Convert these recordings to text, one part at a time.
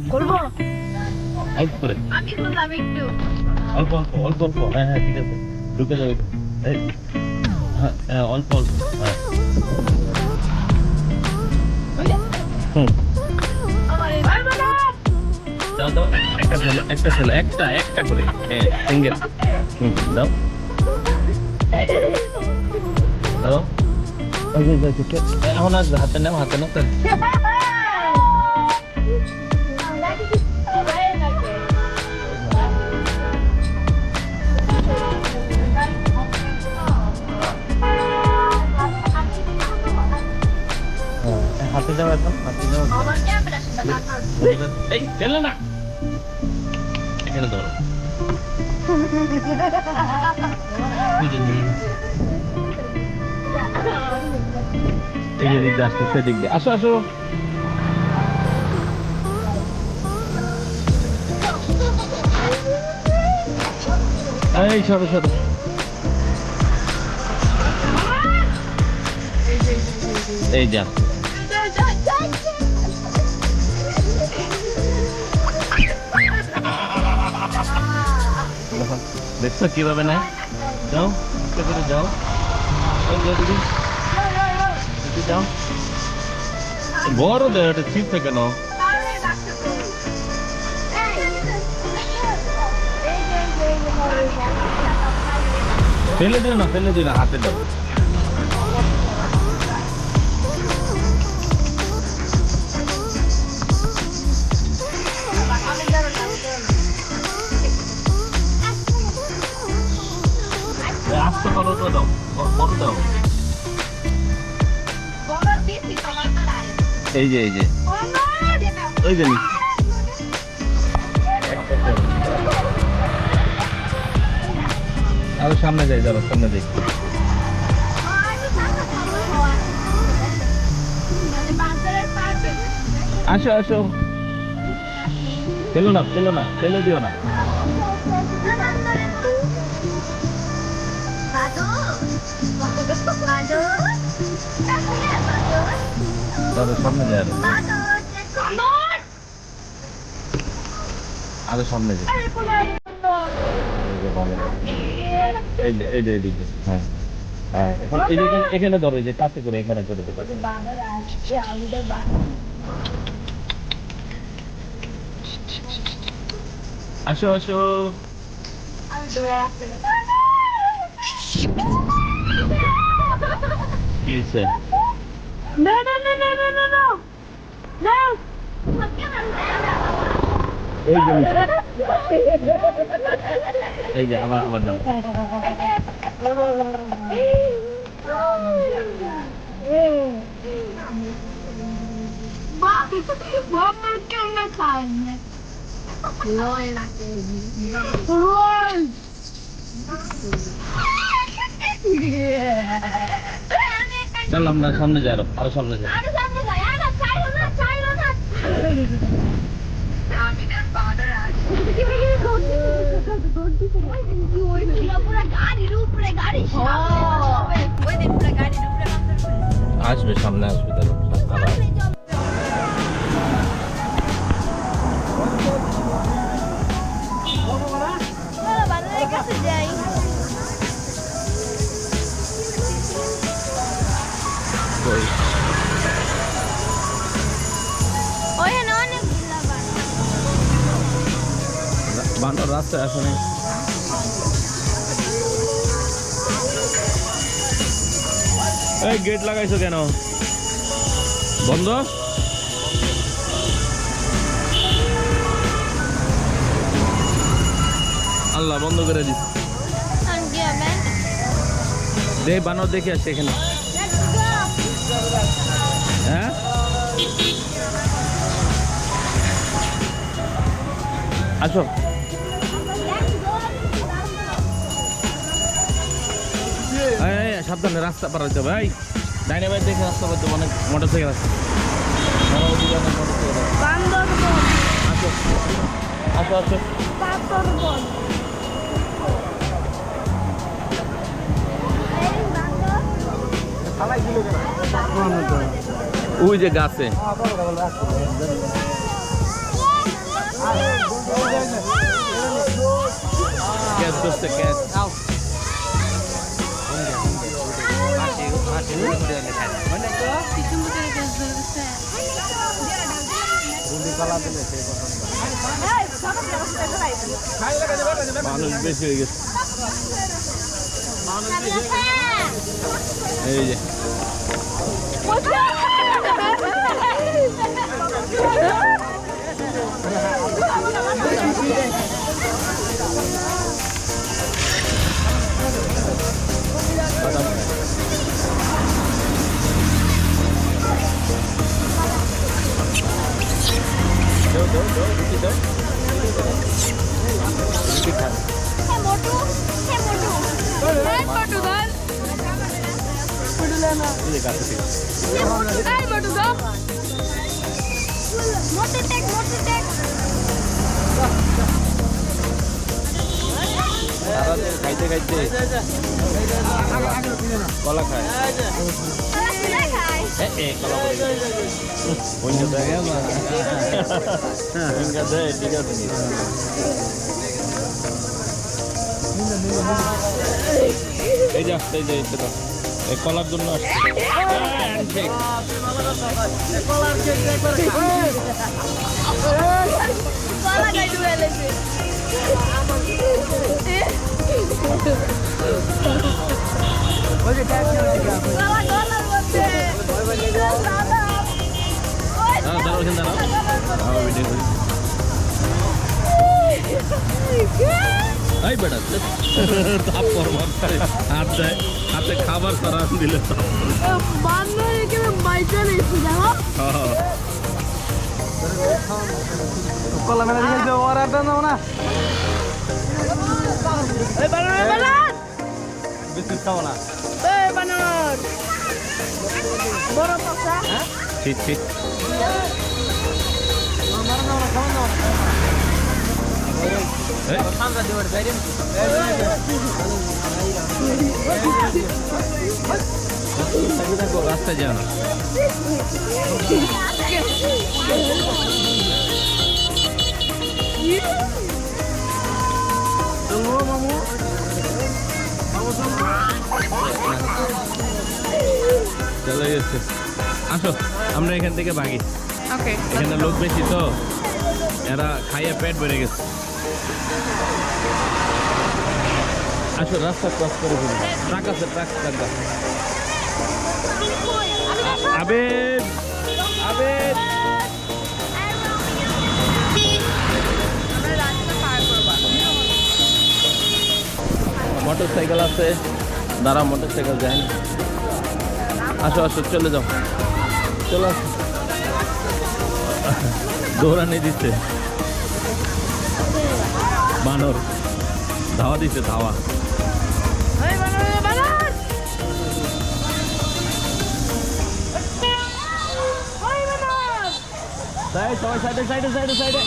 করবো অল্প করে আমি করলাম একটু অল্প অল্প অল্প অল্প হ্যাঁ হ্যাঁ ঠিক আছে ঢুকে যাবে এই, হ্যাঁ হ্যাঁ অল্প অল্প হ্যাঁ হুম আমার এই ভাই বাবা দাও দাও একটা ছেলে একটা করে হ্যাঁ সিঙ্গেল দাও দাও ওই যে এখন আসবে হাতে নাও তার হাতে দাও এখন হাতে দাও আমার ক্যামেরা সেটা এই চলে না এখানে ধরো এই যে দিক দিয়ে আসছে সেদিক দিয়ে আসো আসো এই সরো সরো এই যা দেখছো কিভাবে না যাও করে যাও যাও বড় দেয় ওটা ছিটছে কেন ফেলে দিও না হাতে দাও আস্তে করো তো দাও বড় দাও এই যে ওই যে আরো সামনে যাই যাবো সামনে যাই আসো আসো ফেলো না ফেলে দিও না তাহলে সামনে যাই আরো সামনে যাই এই যে এদিকে হ্যাঁ হ্যাঁ এখন এই যে এখানে ধরো এই যে কাছে করে এখানে করে দেবো আসো আসো কি হয়েছে No. এই যে আমার দাও Vamos que una carne. চল আমরা সামনে যাই আরো সামনে যাই আসবে সামনে আসবে দাঁড়ো বান্দর রাস্তায় আসে নাই এই গেট লাগাইছো কেন বন্ধ আল্লাহ বন্ধ করে দিস দেখ বানর দেখে আসছে এখানে হ্যাঁ আসো সাবধানে রাস্তা পার হইতে ভাই ডাইনে ভাই দেখে রাস্তা পার অনেক মোটর সাইকেল আছে আসো আসো ওই যে গাছে ধরছে ক্যাচ মানুষ বেশি হয়ে গেছে এই যে খাইতে খাইতে কলা খায় ঠিক আছে এই যে আসতে এই যে এই কলার জন্য আসছে এই বেটা তাপ হাতে খাবার সারা দিলে কলা মেলা দিয়ে ওরা দাও না বিস্কুট খাবো না ঠিক ঠিক রাস্তায় যাও না চলে গেছে আসো আমরা এখান থেকে ভাগি এখানে লোক বেশি তো এরা খাইয়ে পেট বেড়ে গেছে আসো রাস্তা ক্রস করে ফেলি ট্রাক আছে ট্রাক আবেদ আবেদ মোটর সাইকেল আছে দাঁড়া মোটর সাইকেল যায় না আসো আসো চলে যাও চলো আসো দৌড়ানি দিচ্ছে বানর ধাওয়া দিচ্ছে ধাওয়া সবাই সাইডে সাইডে সাইডে সাইডে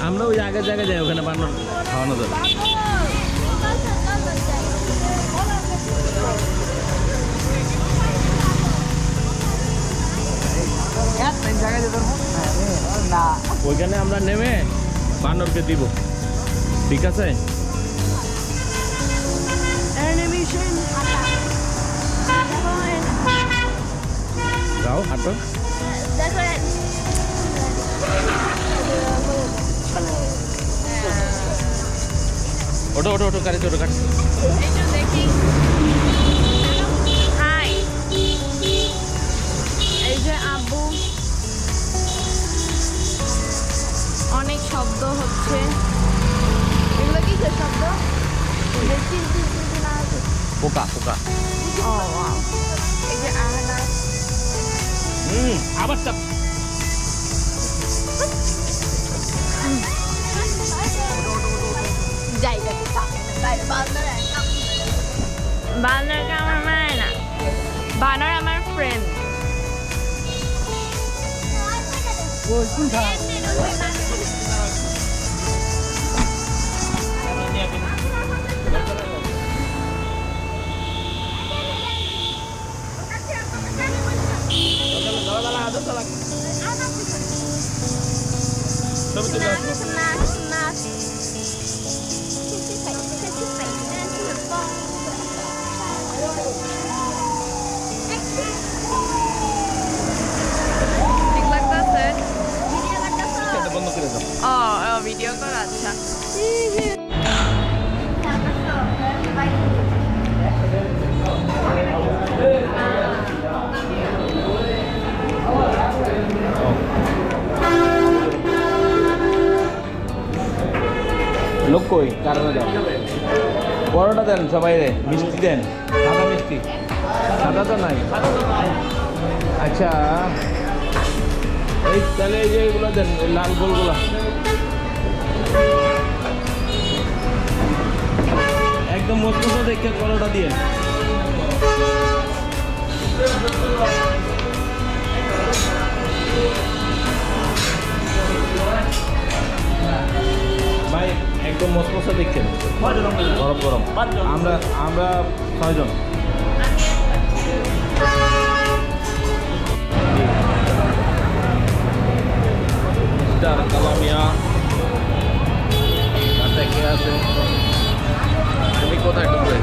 আমরা ওই আগের জায়গায় যাই ওখানে বানর খাওয়ানো যাবে ওইখানে আমরা নেমে বানরকে দিব ঠিক আছে যাও হাঁটো ওটো ওটো ওটো গাড়িতে ওটো গাড়ি এই যে আব্বু অনেক শব্দ হচ্ছে এগুলো কি শব্দ পোকা পোকা এই যে আনারস আবার চাপ বানরকে আমার মানে না বানর আমার ফ্রেন্ড লোক কই কারণে দাও বড়টা দেন সবাই রে মিষ্টি দেন সাদা মিষ্টি সাদা তো নাই আচ্ছা এই তাহলে এই যে এগুলো দেন এই লাল গোলগুলা একদম মজবুত দেখে বড়টা দিয়ে ভাই একদম মশমশা দেখছেন গরম গরম আমরা 6 জন মিস্টার কালামিয়া সাথে কে আছে তুমি কোথায় ঢুকবে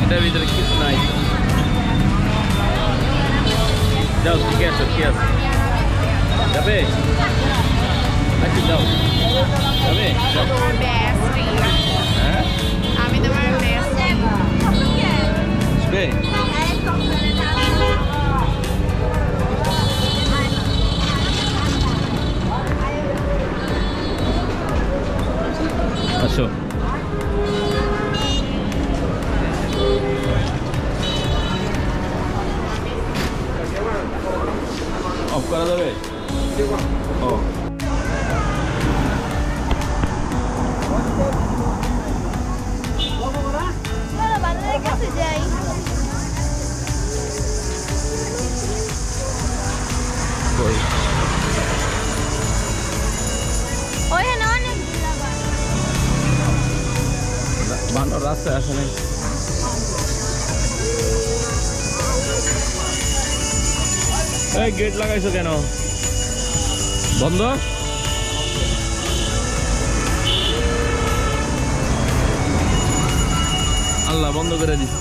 এটার ভিতরে কিছু নাই যাও ঠিক আছে যাবে নাকি যাও যাবে হ্যাঁ আমি তোমার বেস্ট আসবে আসো অফ করা যাবে ও বাজারের কাছে যাই। কই ওইখানে অনেক বানর রাস্তায় আসে নাই এই গেট লাগাইছো কেন বন্ধ আল্লাহ বন্ধ করে দিস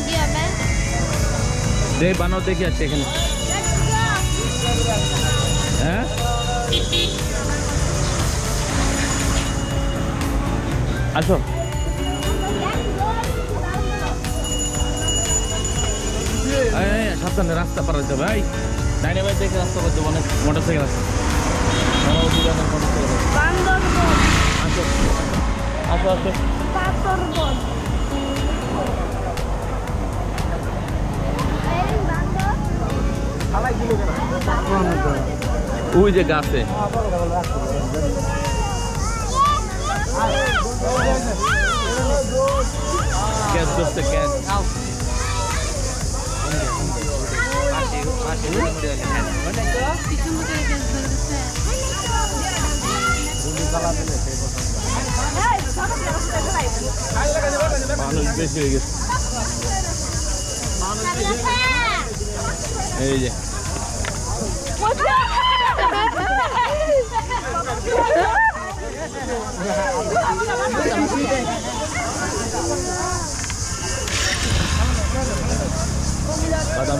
কি হবে? দেখ বানর দেখে আছে এখানে হ্যাঁ আসো সাবধানে রাস্তা পার হতে ভাই ডাইনে ভাই দেখে রাস্তা করতে অনেক মোটরসাইকেল আছে আসো আসো আসো ওই যে গাছে ক্যাচ ধরছে ক্যাচ মানুষ বেশি হয়ে গেছে এই যে বাদাম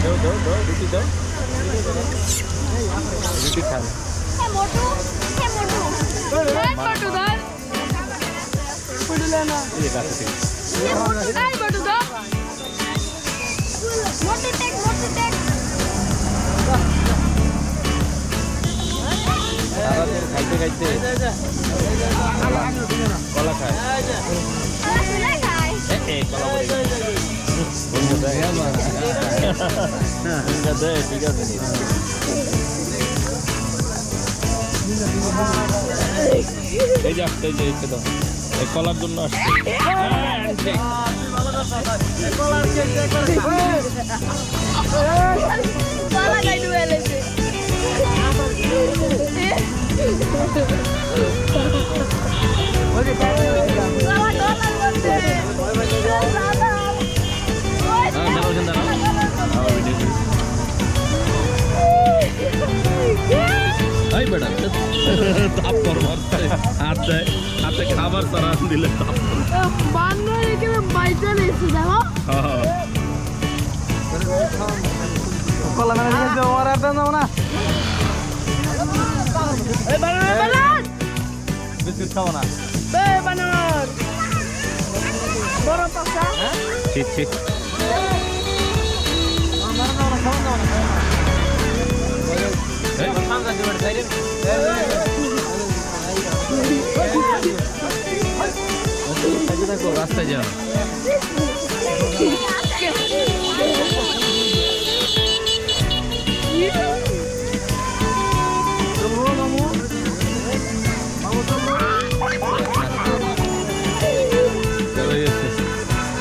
দাও রুটি দাও রুটি খান এই যে গাছে থেকে সারাদিন খাইতে খাইতে কলা খায় কলা ঠিক আছে এই যে আসতে যে এসে দাও এই কলার জন্য আসছে বেটা তাপ করবার হাতে খাবার তারা দিলে তাপ চলে এসে দেখো কলা মানে নিয়ে যাও আর আপনি যাও না বিস্কুট খাও না বড় পাকা ঠিক ঠিক রাস্তায় যাও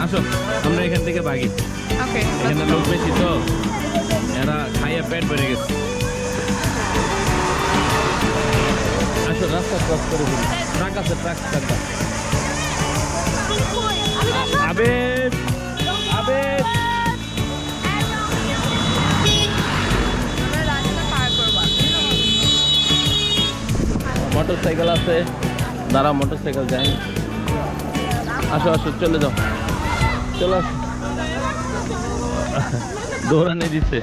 আসো আমরা এখান থেকে ভাগি ওকে এখানে লোক বেশি তো এরা খাইয়ে পেট বেড়ে গেছে আসো রাস্তা ক্রস করে দিন ট্রাক আছে ট্রাক ট্রাকটা আবেদ আবেদ আমরা রাস্তা পার করবো মোটর সাইকেল আছে দাঁড়া মোটর সাইকেল যায় আসো আসো চলে যাও চলো আসো দৌড়ানি দিচ্ছে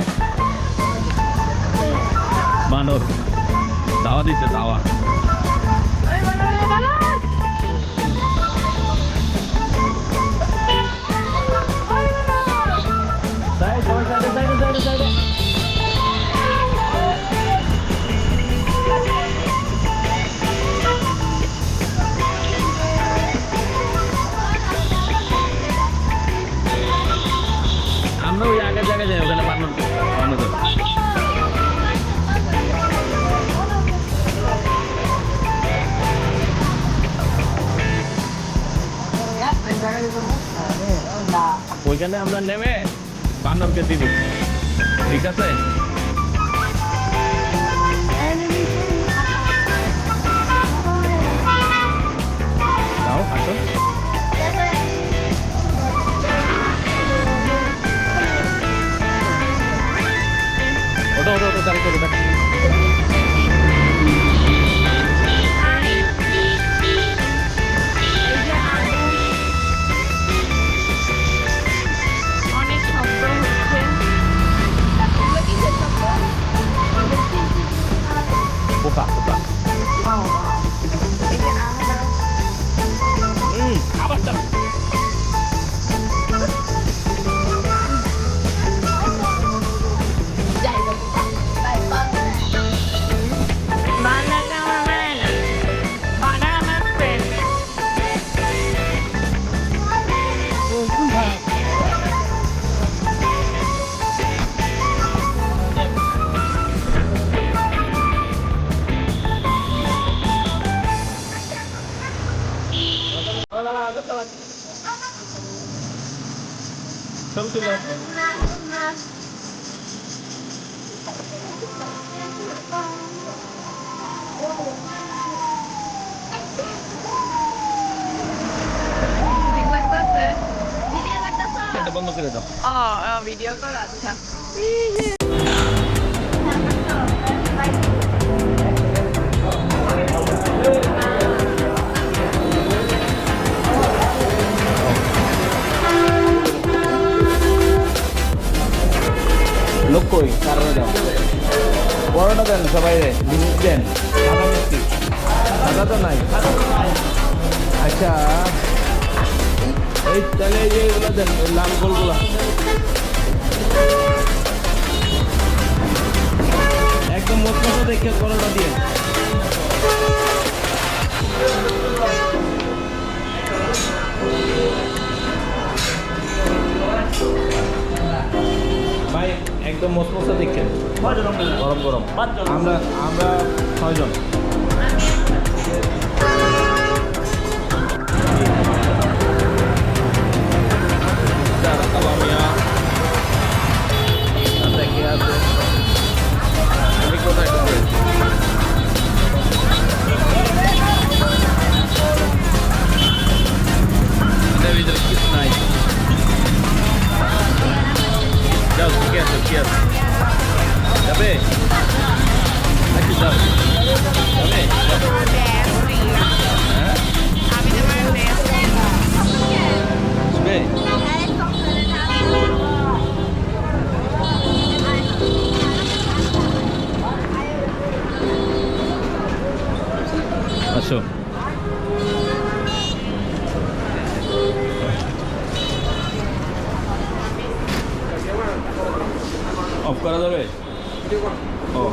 মানব দাওয়া দিচ্ছে দাওয়া আমরা ওই আগের জায়গায় যাই ওখানে মানুষ মানুষ ওইখানে আমরা নেমে বানরকে দিব ঠিক আছে যাও আসো ওটা ওটা ওটা তারিখ ওটা অনেক শব্দ হচ্ছে পোকা পোকা আবার চাপ বাংলাটা আমার মানে না বাংলা আমার ফ্রেন্ড চল চলে এটা বন্ধ করে দাও ভিডিও কল আচ্ছা লোক কই কারণে দাও বড়টা দেন সবাই মিষ্টি দেন সাদা মিষ্টি সাদা তো নাই আচ্ছা এই তাহলে এই যে এগুলো দেন ওই লাল গোলগুলো একদম মোট মতো দেখে বড়টা দিয়ে ভাই একদম মসমসা দেখেন গরম গরম আমরা আমরা 6 জন কোথায় কিছু নাই যাও ঠিক আছে যাবে নাকি যাও আসো অফ করা যাবে ও